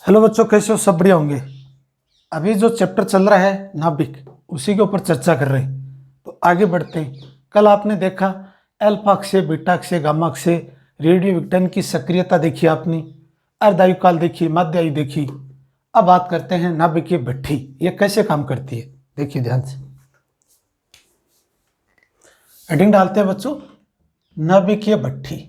Hello बच्चों, कैसे हो? सब बढ़िया होंगे। अभी जो चैप्टर चल रहा है नाभिक, उसी के ऊपर चर्चा कर रहे हैं। तो आगे बढ़ते हैं। कल आपने देखा alpha Akshay, beta Akshay, gamma Akshay, radio विघटन की सक्रियता देखी आपने, अर्धायु काल देखी, मध्य आयु देखी। अब बात करते हैं नाभिकीय भट्ठी, ये कैसे काम करती है। देखिए ध्यान से, हेडिंग डालते हैं बच्चों, नाभिकीय भट्ठी।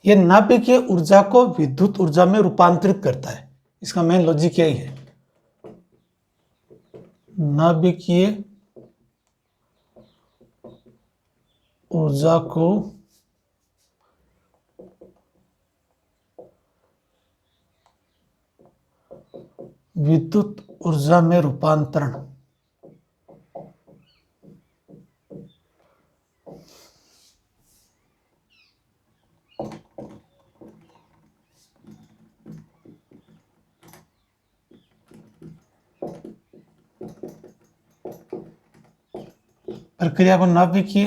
ये नाभिकीय ऊर्जा को विद्युत ऊर्जा में रूपांतरित करता है। इसका मेन लॉजिक यही है। नाभिकीय ऊर्जा को विद्युत ऊर्जा में रूपांतरण। प्रक्रिया को नाभिकीय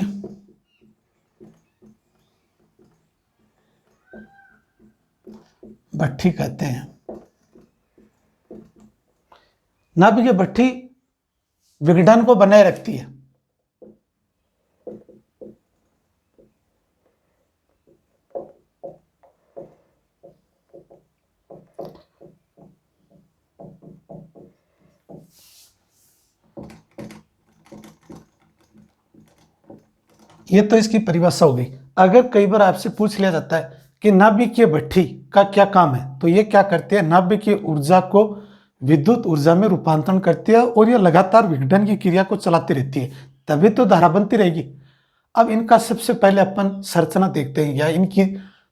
भट्ठी कहते हैं। नाभिकीय भट्ठी विघटन को बनाए रखती है। ये तो इसकी परिभाषा हो गई। अगर कई बार आपसे पूछ लिया जाता है कि नाभिकीय भट्ठी का क्या काम है, तो ये क्या करती है, नाभिकीय ऊर्जा को विद्युत ऊर्जा में रूपांतरण करती है और ये लगातार विघटन की क्रिया को चलाती रहती है, तभी तो धारा बनती रहेगी। अब इनका सबसे पहले अपन संरचना देखते हैं या इनकी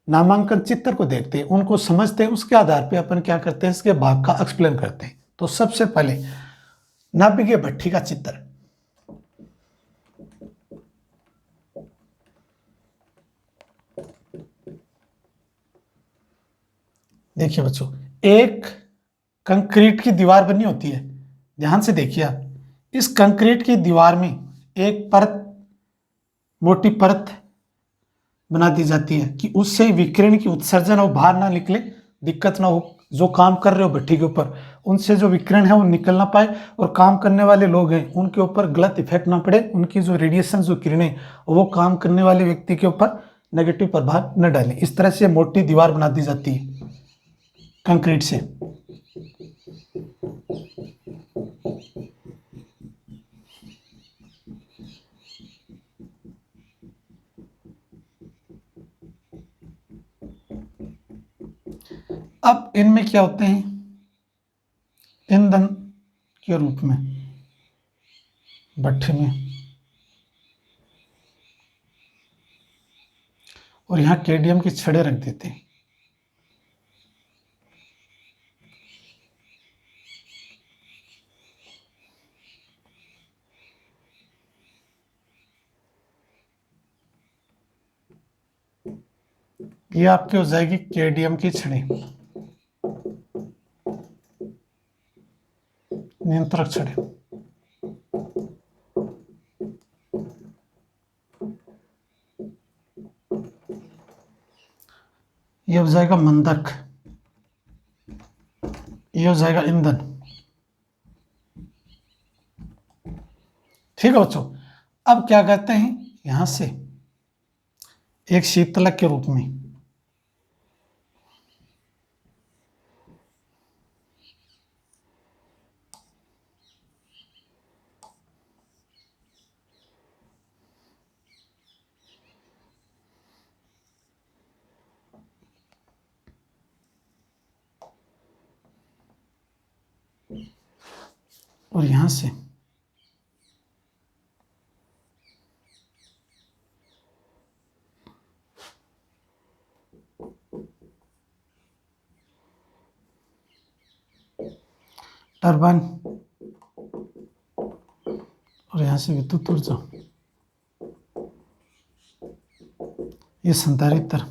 नामांकन चित्र को देखते हैं, उनको समझते हैं, उसके आधार पर अपन क्या करते हैं, इसके भाग का एक्सप्लेन करते हैं। तो सबसे पहले नाभिकीय भट्ठी का चित्र। देखिए बच्चों, एक कंक्रीट की दीवार बनी होती है। ध्यान से देखिए आप, इस कंक्रीट की दीवार में एक परत, मोटी परत बना दी जाती है कि उससे विकिरण की उत्सर्जन और बाहर ना निकले, दिक्कत ना हो। जो काम कर रहे हो भट्ठी के ऊपर, उनसे जो विकिरण है वो निकल ना पाए, और काम करने वाले लोग हैं उनके ऊपर गलत इफेक्ट ना पड़े, उनकी जो रेडिएशन, जो किरणें, वो काम करने वाले व्यक्ति के ऊपर नेगेटिव प्रभाव न डालें। इस तरह से मोटी दीवार बना दी जाती है कंक्रीट से। अब इनमें क्या होते हैं, ईंधन के रूप में भट्ठी में, और यहां केडियम की छड़ें रख देते हैं। ये आपकी हो जाएगी केडियम की छड़ी, नियंत्रक छड़ी। ये हो जाएगा मंदक, ये हो जाएगा ईंधन। ठीक है बच्चों, अब क्या कहते हैं, यहां से एक शीतलक के रूप में और यहां से टरबाइन, और यहां से विद्युत ऊर्जा, ये संधारित्र।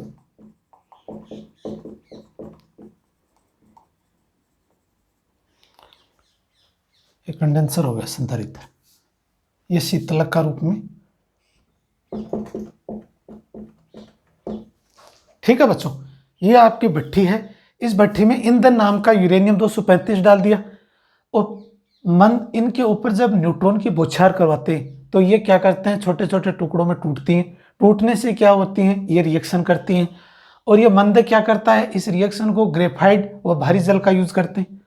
ये कंडेंसर हो गया संधारित्र, ये शीतलक का रूप में। ठीक है बच्चों, ये आपकी भट्ठी है। इस भट्ठी में ईंधन नाम का यूरेनियम 235 डाल दिया और मन इनके ऊपर जब न्यूट्रॉन की बौछार करवाते हैं तो ये क्या करते हैं, छोटे छोटे टुकड़ों में टूटती हैं। टूटने से क्या होती हैं, ये रिएक्शन करती हैं। और ये मंद क्या करता है, इस रिएक्शन को ग्रेफाइट व भारी जल का यूज करते हैं।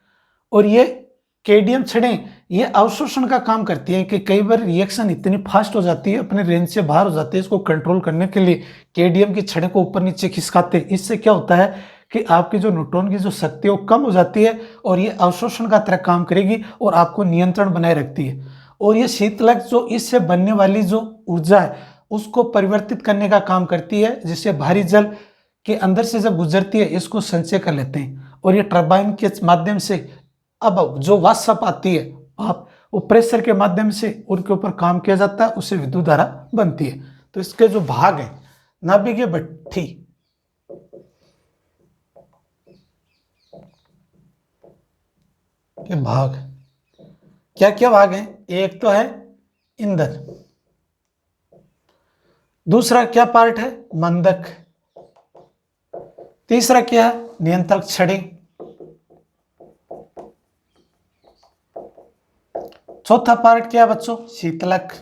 और ये केडियम छड़ें ये अवशोषण का काम करती है कि कई बार रिएक्शन इतनी फास्ट हो जाती है, अपने रेंज से बाहर हो जाती है, इसको कंट्रोल करने के लिए केडियम की छड़ें को ऊपर नीचे खिसकाते हैं। इससे क्या होता है कि आपकी जो न्यूट्रॉन की जो शक्ति है वो कम हो जाती है और ये अवशोषण का तरह काम करेगी और आपको नियंत्रण बनाए रखती है। और ये शीतलक जो इससे बनने वाली जो ऊर्जा है उसको परिवर्तित करने का काम करती है, जिससे भारी जल के अंदर से जब गुजरती है इसको संचय कर लेते हैं। और ये टरबाइन के माध्यम से अब जो वाष्प आती है आप वो प्रेशर के माध्यम से उनके ऊपर काम किया जाता है, उससे विद्युत धारा बनती है। तो इसके जो भाग है नाभिकीय भट्ठी, के भाग क्या क्या भाग हैं, एक तो है ईंधन, दूसरा क्या पार्ट है मंदक, तीसरा क्या है नियंत्रक छड़ें, चौथा पार्ट क्या है बच्चों शीतलक,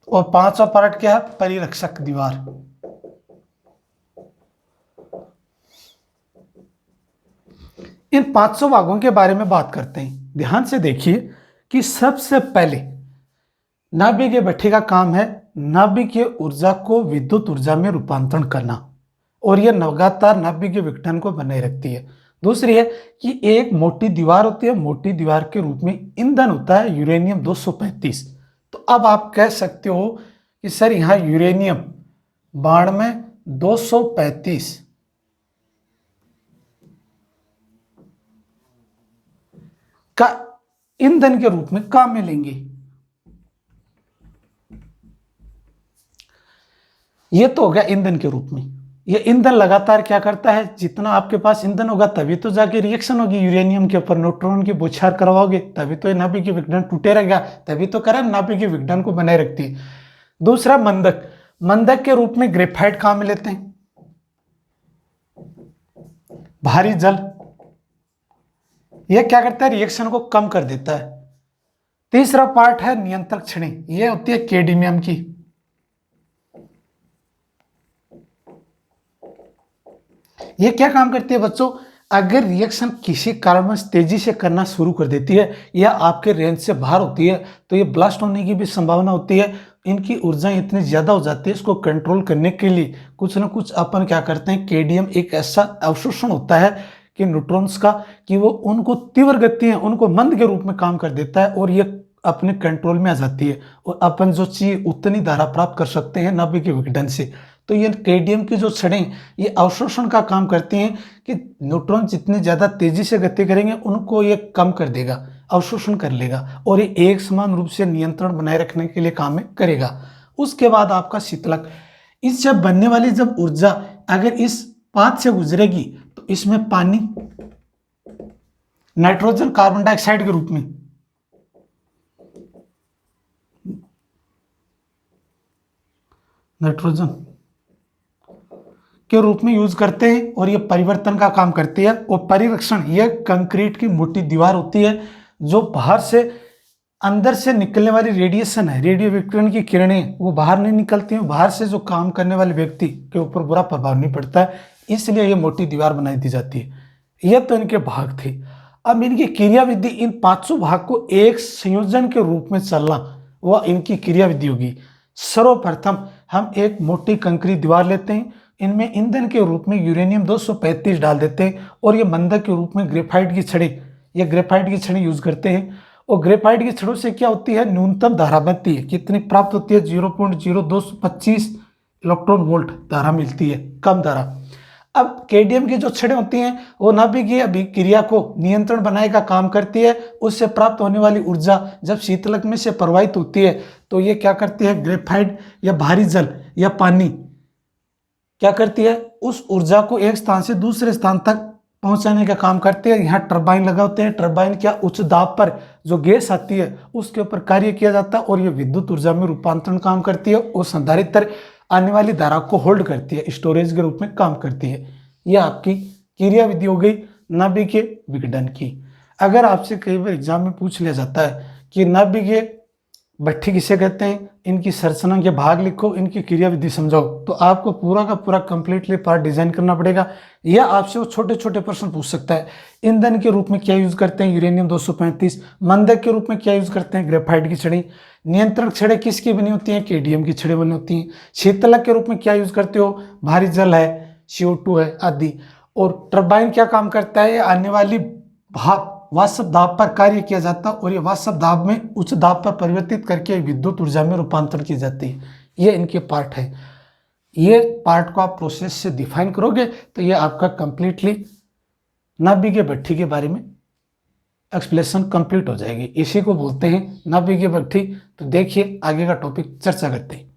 और पांचवा पार्ट क्या है परिरक्षक दीवार। इन 500 भागों के बारे में बात करते हैं। ध्यान से देखिए कि सबसे पहले नाभिकीय भट्ठी का काम है नाभिकीय ऊर्जा को विद्युत ऊर्जा में रूपांतरण करना, और यह लगातार नाभिकीय विघटन को बनाए रखती है। दूसरी है कि एक मोटी दीवार होती है, मोटी दीवार के रूप में ईंधन होता है यूरेनियम 235। तो अब आप कह सकते हो कि सर यहां यूरेनियम 235 का ईंधन के रूप में काम में लेंगे। यह तो हो गया ईंधन के रूप में। यह ईंधन लगातार क्या करता है, जितना आपके पास ईंधन होगा तभी तो जाके रिएक्शन होगी यूरेनियम के ऊपर, न्यूट्रॉन की बौछार करवाओगे तभी तो नाभिकीय विघटन टूटे रहेगा, तभी तो करें नाभिकीय विघटन को बनाए रखती है। दूसरा मंदक, मंदक के रूप में ग्रेफाइट काम में लेते हैं, भारी जल, यह क्या करता है रिएक्शन को कम कर देता है। तीसरा पार्ट है नियंत्रक छड़ें, यह होती है केडमियम की, यह क्या काम करती है बच्चों, अगर रिएक्शन किसी कारणवश तेजी से करना शुरू कर देती है या आपके रेंज से बाहर होती है तो ये ब्लास्ट होने की भी संभावना होती है। इनकी ऊर्जा इतनी ज्यादा हो जाती है, इसको कंट्रोल करने के लिए कुछ ना कुछ अपन क्या करते हैं, केडियम एक ऐसा अवशोषण होता है कि न्यूट्रॉन्स का कि वो उनको तीव्र गति है उनको मंद के रूप में काम कर देता है और ये अपने कंट्रोल में आ जाती है और अपन जो चाहिए उतनी धारा प्राप्त कर सकते हैं नाभिकीय विघटन से। तो ये केडियम की जो छड़ें ये अवशोषण का काम करती हैं कि न्यूट्रॉन जितनी ज़्यादा तेजी से गति करेंगे उनको ये कम कर देगा, अवशोषण कर लेगा और ये एक समान रूप से नियंत्रण बनाए रखने के लिए काम में करेगा। उसके बाद आपका शीतलक, इससे बनने वाली जब ऊर्जा अगर इस पाथ से गुजरेगी तो इसमें पानी नाइट्रोजन कार्बन डाइऑक्साइड के रूप में नाइट्रोजन के रूप में यूज करते हैं और ये परिवर्तन का काम करती है। और परिरक्षण, यह कंक्रीट की मोटी दीवार होती है जो बाहर से अंदर से निकलने वाली रेडिएशन है, रेडियो विकिरण की किरणें वो बाहर नहीं निकलती हैं, बाहर से जो काम करने वाले व्यक्ति के ऊपर बुरा प्रभाव नहीं पड़ता है, इसलिए ये मोटी दीवार बनाई दी जाती है। यह तो इनके भाग थे। अब इनकी क्रियाविधि, इन 500 भाग को एक संयोजन के रूप में चलना वह इनकी क्रियाविधि होगी। सर्वप्रथम हम एक मोटी कंक्रीट दीवार लेते हैं, इनमें ईंधन के रूप में यूरेनियम 235 डाल देते हैं और ये मंदक के रूप में ग्रेफाइट की छड़ें, ये ग्रेफाइट की छड़ें यूज करते हैं। और ग्रेफाइट की छड़ों से क्या होती है, न्यूनतम धारा बनती है, कितनी प्राप्त होती है 0.0225 इलेक्ट्रॉन वोल्ट धारा मिलती है, कम धारा। अब केडियम की जो छड़ें होती हैं वो नाभिकीय अभिक्रिया को नियंत्रण बनाने का काम करती है। उससे प्राप्त होने वाली ऊर्जा जब शीतलक में से प्रवाहित होती है तो ये क्या करती है, ग्रेफाइट या भारी जल या पानी क्या करती है, उस ऊर्जा को एक स्थान से दूसरे स्थान तक पहुंचाने का काम करती है। यहाँ टरबाइन लगा होते हैं, टरबाइन क्या उच्च दाब पर जो गैस आती है उसके ऊपर कार्य किया जाता है और ये विद्युत ऊर्जा में रूपांतरण काम करती है और संधारित्र आने वाली धारा को होल्ड करती है, स्टोरेज के रूप में काम करती है। यह आपकी क्रिया विधि हो गई नाभिकीय विघटन की। अगर आपसे कई बार एग्जाम में पूछ लिया जाता है कि नाभिकीय भट्ठी किसे कहते हैं, इनकी संरचना के भाग लिखो, इनकी क्रिया विधि समझाओ, तो आपको पूरा का पूरा कंप्लीटली पार्ट डिजाइन करना पड़ेगा। या आपसे वो छोटे छोटे प्रश्न पूछ सकता है। ईंधन के रूप में क्या यूज करते हैं, यूरेनियम 235। मंदक के रूप में क्या यूज करते हैं, ग्रेफाइट की छड़ी। नियंत्रण छड़ें किसकी बनी होती हैं, केडीएम की छड़ें बनी होती हैं। शीतलक के रूप में क्या यूज करते हो, भारी जल है, CO2 है आदि। और टरबाइन क्या काम करता है, आने वाली भाप वाष्प दाब पर कार्य किया जाता है और ये वाष्प दाब में उच्च दाब पर परिवर्तित करके विद्युत ऊर्जा में रूपांतरण की जाती है। ये इनके पार्ट है। ये पार्ट को आप प्रोसेस से डिफाइन करोगे तो ये आपका कंप्लीटली नाभिकीय भट्ठी के बारे में एक्सप्लेनेशन कंप्लीट हो जाएगी। इसी को बोलते हैं नाभिकीय भट्ठी। तो देखिए आगे का टॉपिक चर्चा करते हैं।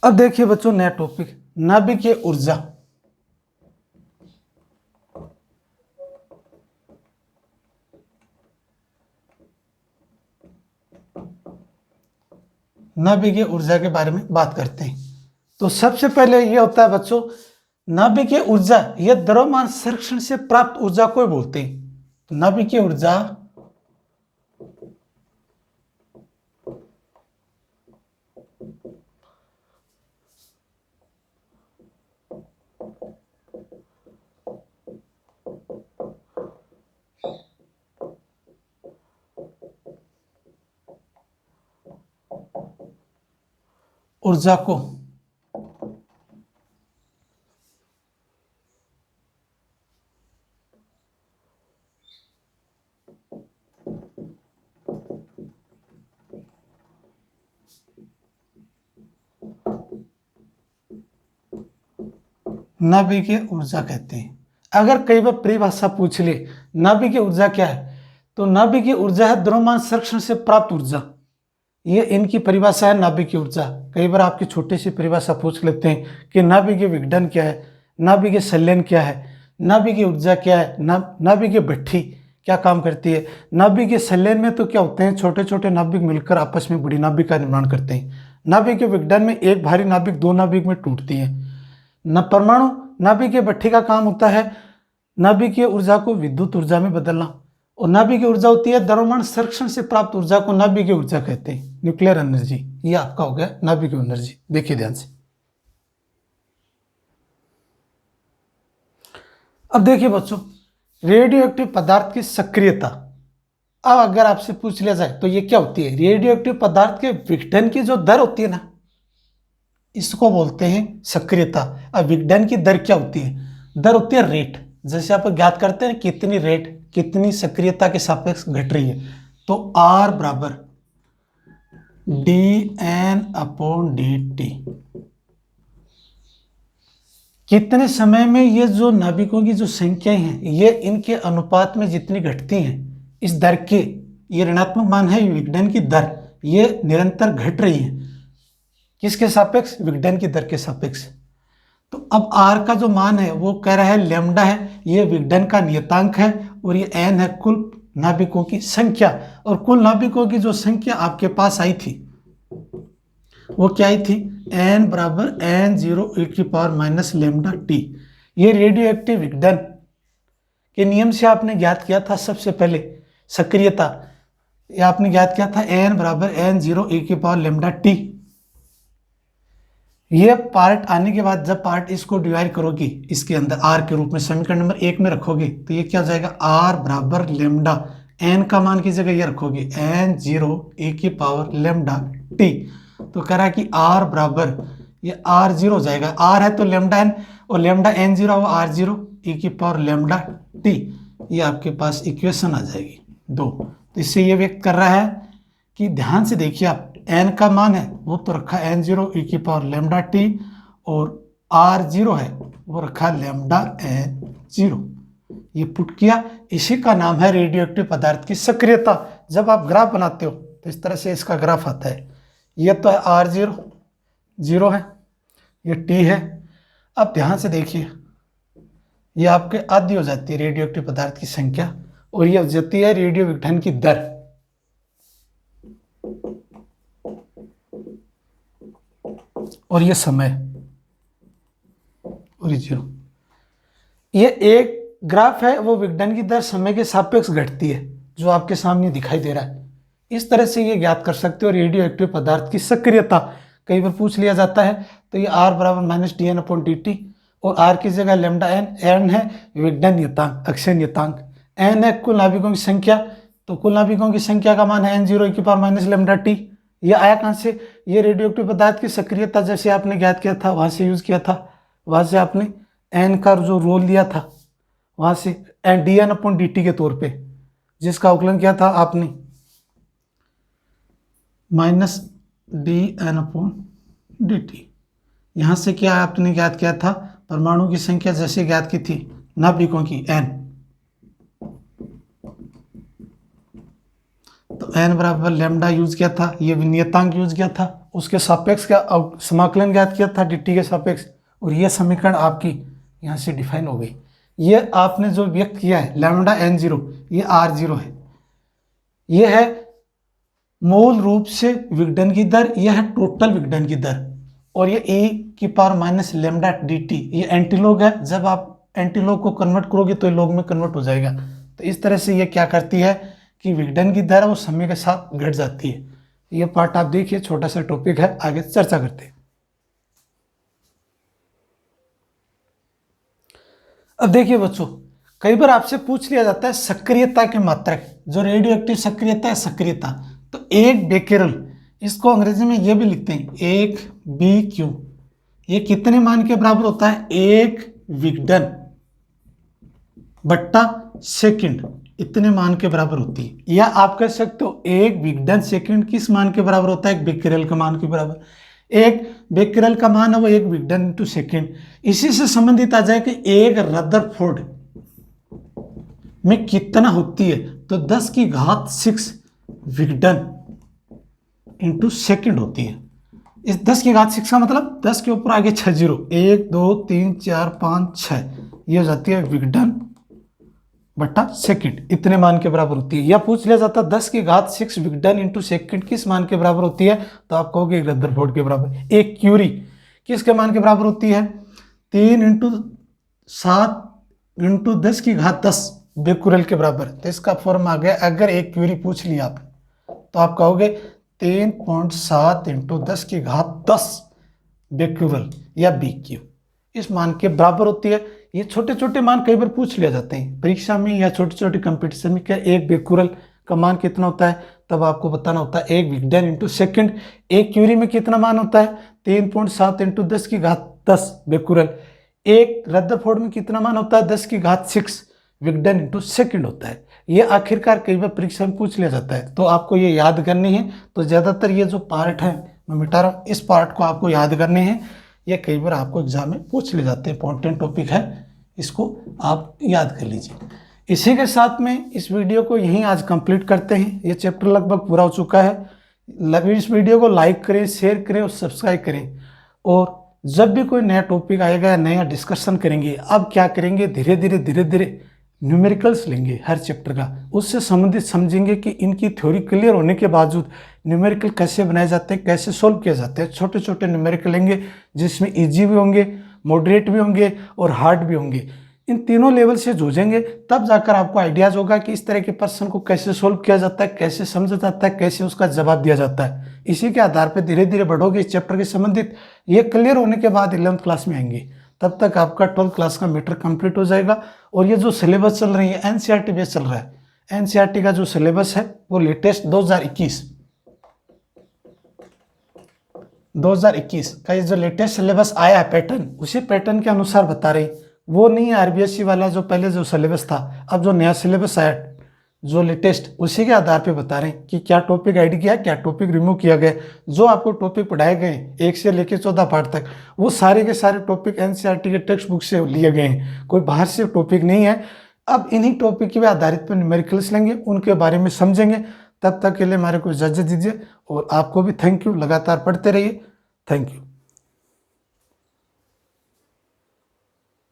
अब देखिए बच्चों नया टॉपिक नाभिकीय ऊर्जा। नाभिकीय ऊर्जा के बारे में बात करते हैं। तो सबसे पहले यह होता है बच्चों, नाभिकीय ऊर्जा यह द्रव्यमान संरक्षण से प्राप्त ऊर्जा को बोलते हैं। तो नाभिकीय ऊर्जा ऊर्जा को नाभिकीय ऊर्जा कहते हैं। अगर कई बार परिभाषा पूछ ले नाभिकीय ऊर्जा क्या है, तो नाभिकीय ऊर्जा है द्रव्यमान संरक्षण से प्राप्त ऊर्जा। ये इनकी परिभाषा है नाभिकीय ऊर्जा। कई बार आपकी छोटी सी परिभाषा पूछ लेते हैं कि नाभिकीय विघटन क्या है, नाभिकीय संलयन क्या है, नाभिकीय ऊर्जा क्या है, नाभिकीय भट्ठी क्या काम करती है। नाभिकीय संलयन में तो क्या होते हैं, छोटे छोटे नाभिक मिलकर आपस में बड़ी नाभिक का निर्माण करते हैं। नाभिकीय विघटन में एक भारी नाभिक दो नाभिक में टूटती है। न परमाणु नाभिकीय भट्ठी का काम होता है नाभिकीय ऊर्जा को विद्युत ऊर्जा में बदलना। और नाभिकीय ऊर्जा होती है द्रव्यमान संरक्षण से प्राप्त ऊर्जा को नाभिकीय ऊर्जा कहते हैं, न्यूक्लियर एनर्जी। ये आपका हो गया नाभिकीय एनर्जी। देखिए ध्यान से। अब देखिए बच्चों रेडियो एक्टिव पदार्थ की सक्रियता। अब अगर आपसे पूछ लिया जाए तो ये क्या होती है, रेडियो एक्टिव पदार्थ के विघटन की जो दर होती है ना, इसको बोलते हैं सक्रियता। अब विघटन की दर क्या होती है, दर होती है रेट। जैसे आप ज्ञात करते हैं कितनी रेट कितनी सक्रियता के सापेक्ष घट रही है, तो R बराबर dN/dt। कितने समय में ये जो नाभिकों की जो संख्याएं हैं ये इनके अनुपात में जितनी घटती हैं, इस दर के, ये ऋणात्मक मान है विघटन की दर, ये निरंतर घट रही है। किसके सापेक्ष, विघटन की दर के सापेक्ष। तो अब R का जो मान है वो कह रहा है लैम्डा है, ये विघटन का नियतांक है, और ये N है कुल नाभिकों की संख्या। और कुल नाभिकों की जो संख्या आपके पास आई थी वो क्या आई थी, N बराबर N0e⁻⁻λT। ये रेडियो एक्टिव विघटन के नियम से आपने ज्ञात किया था सबसे पहले सक्रियता, ये आपने ज्ञात किया था N बराबर N0e⁻⁻λT। ये पार्ट आने के बाद जब पार्ट इसको डिवाइड करोगी इसके अंदर R के रूप में समीकरण नंबर 1 में रखोगे तो ये क्या हो जाएगा, R बराबर लैम्डा, N का मान की जगह ये रखोगे N0e⁻⁻λT। तो कह रहा है कि R बराबर ये R0 हो जाएगा, R है तो लैम्डा N और लैम्डा N0 हुआ R0e⁻⁻λT। ये आपके पास इक्वेशन आ जाएगी 2। तो इससे ये व्यक्त कर रहा है कि ध्यान से देखिए आप, N का मान है वो तो रखा N0e⁻⁻λT और R0 है वो रखा λN0। ये पुट किया, इसी का नाम है रेडियोएक्टिव पदार्थ की सक्रियता। जब आप ग्राफ बनाते हो तो इस तरह से इसका ग्राफ आता है। ये तो है R0 0 है, ये टी है। अब ध्यान से देखिए, ये आपके आधी हो जाती है रेडियो एक्टिव पदार्थ की संख्या, और ये हो जाती है रेडियो विघटन की दर। और ये समय, और ये जीरो। ये एक ग्राफ है, वो विघटन की दर समय के सापेक्ष घटती है, जो आपके सामने दिखाई दे रहा है। इस तरह से ये ज्ञात कर सकते हो रेडियो एक्टिव पदार्थ की सक्रियता। कई बार पूछ लिया जाता है, तो ये R बराबर माइनस dN/dt, और R की जगह लैम्डा n है विघटन नियतांक, अक्षय नियतांक, n है कुल नाभिकों की संख्या, तो कुल नाभिकों की संख्या का मान है n0 e की पावर माइनस लैम्डा टी। ये आया कहाँ से? ये रेडियो एक्टिव पदार्थ की सक्रियता जैसे आपने ज्ञात किया था वहां से यूज किया था, वहां से आपने n का जो रोल लिया था वहां से dN/dt के तौर पे, जिसका अवकलन किया था आपने माइनस dN/dt। यहां से क्या आपने ज्ञात किया था? परमाणु की संख्या जैसे ज्ञात की थी, नाभिकों की n, तो n बराबर लैम्डा यूज किया था, ये नियतांक यूज किया था, उसके सापेक्ष का समाकलन ज्ञात किया था dt के सापेक्ष, और यह समीकरण आपकी यहां से डिफाइन हो गई। ये आपने जो व्यक्त किया है लैम्डा n0, ये r0 है, यह है मूल रूप से विघटन की दर, यह है टोटल विघटन की दर, और ये e की पावर माइनस लैम्डा dt, ये एंटीलॉग है। जब आप एंटीलॉग को कन्वर्ट करोगे तो लॉग में कन्वर्ट हो जाएगा। तो इस तरह से ये क्या करती है कि विघटन की दर वो समय के साथ घट जाती है। ये पार्ट आप देखिए, छोटा सा टॉपिक है, आगे चर्चा करते हैं। अब देखिए बच्चों, कई बार आपसे पूछ लिया जाता है सक्रियता के मात्रक, जो रेडियो एक्टिव सक्रियता है, सक्रियता, तो एक बेकेरल, इसको अंग्रेजी में ये भी लिखते हैं 1 BQ, ये कितने मान के बराबर होता है? 1 विघटन बट्टा सेकंड, इतने मान के बराबर होती है। या आप कह सकते हो 1 विघटन सेकंड किस मान के बराबर होता है? एक बेकेरल का मान के बराबर। एक बेकेरल का मान है वो 1 विघटन इंटू सेकेंड। इसी से संबंधित आ जाए कि एक रदरफोर्ड में कितना होती है, तो 10⁶ विघटन इंटू सेकेंड होती है। इस 10⁶ का मतलब 10 के ऊपर आगे 6 जीरो, 1 2 3 4 5 6, ये हो जाती है विघटन बट्टा सेकंड, इतने मान के बराबर होती है। या पूछ लिया जाता 10⁶ विघटन इंटू सेकंड किस मान के बराबर होती है, तो आप कहोगे रदरफोर्ड के बराबर। एक क्यूरी किसके मान के बराबर होती है? 3 × 7 × 10⁻10 बेकुरल के बराबर। तो इसका फॉर्म आ गया, अगर एक क्यूरी पूछ लिया आप तो आप कहोगे 3.7 × 10⁻10 बेकुरल या BQ, इस मान के बराबर होती है। ये छोटे छोटे मान कई बार पूछ लिया जाते हैं परीक्षा में या छोटे छोटे कंपटीशन में, क्या एक बेकुरल का मान कितना होता है, तब आपको बताना होता है 1 विघटन इंटू सेकेंड। एक क्यूरी में कितना मान होता है? 3.7 × 10⁻10 बेकुरल। एक रदरफोर्ड में कितना मान होता है? 10⁶ विघटन इंटू सेकेंड होता है। ये आखिरकार कई बार परीक्षा में पूछ लिया जाता है, तो आपको ये याद करनी है। तो ज़्यादातर ये जो पार्ट है मैं मिटा रहा हूँ, इस पार्ट को आपको याद करने हैं। ये कई बार आपको एग्जाम में पूछ ले जाते हैं, इंपॉर्टेंट टॉपिक है, इसको आप याद कर लीजिए। इसी के साथ में इस वीडियो को यहीं आज कंप्लीट करते हैं। ये चैप्टर लगभग पूरा हो चुका है। इस वीडियो को लाइक करें, शेयर करें और सब्सक्राइब करें। और जब भी कोई नया टॉपिक आएगा या नया डिस्कशन करेंगे, अब क्या करेंगे, धीरे धीरे न्यूमेरिकल्स लेंगे हर चैप्टर का, उससे संबंधित समझेंगे कि इनकी थ्योरी क्लियर होने के बावजूद न्यूमेरिकल कैसे बनाए जाते हैं, कैसे सोल्व किए जाते हैं। छोटे छोटे न्यूमेरिकल लेंगे जिसमें इजी भी होंगे, मॉडरेट भी होंगे और हार्ड भी होंगे। इन तीनों लेवल से जूझेंगे, तब जाकर आपको आइडियाज होगा कि इस तरह के प्रश्न को कैसे सोल्व किया जाता है, कैसे समझा जाता है, कैसे उसका जवाब दिया जाता है। इसी के आधार पर धीरे धीरे बढ़ोगे इस चैप्टर के संबंधित। ये क्लियर होने के बाद 11th क्लास में आएंगे, तब तक आपका 12th क्लास का मैटर कंप्लीट हो जाएगा। और ये जो सिलेबस चल रही है NCERT बेस चल रहा है। NCERT का जो सिलेबस है वो लेटेस्ट 2021 का ये जो लेटेस्ट सिलेबस आया है पैटर्न, उसी पैटर्न के अनुसार बता रही। वो नहीं है RBSE वाला जो पहले जो सिलेबस था, अब जो नया सिलेबस आया जो लेटेस्ट, उसी के आधार पे बता रहे हैं कि क्या टॉपिक ऐड किया, क्या टॉपिक रिमूव किया गया। जो आपको टॉपिक पढ़ाए गए 1 से लेकर 14 पार्ट तक, वो सारे के सारे टॉपिक NCERT के टेक्स्ट बुक से लिए गए हैं, कोई बाहर से टॉपिक नहीं है। अब इन्हीं टॉपिक के आधारित पर न्यूमेरिकल्स लेंगे, उनके बारे में समझेंगे। तब तक के लिए हमारे को इजाज़त दीजिए और आपको भी थैंक यू। लगातार पढ़ते रहिए। Thank you.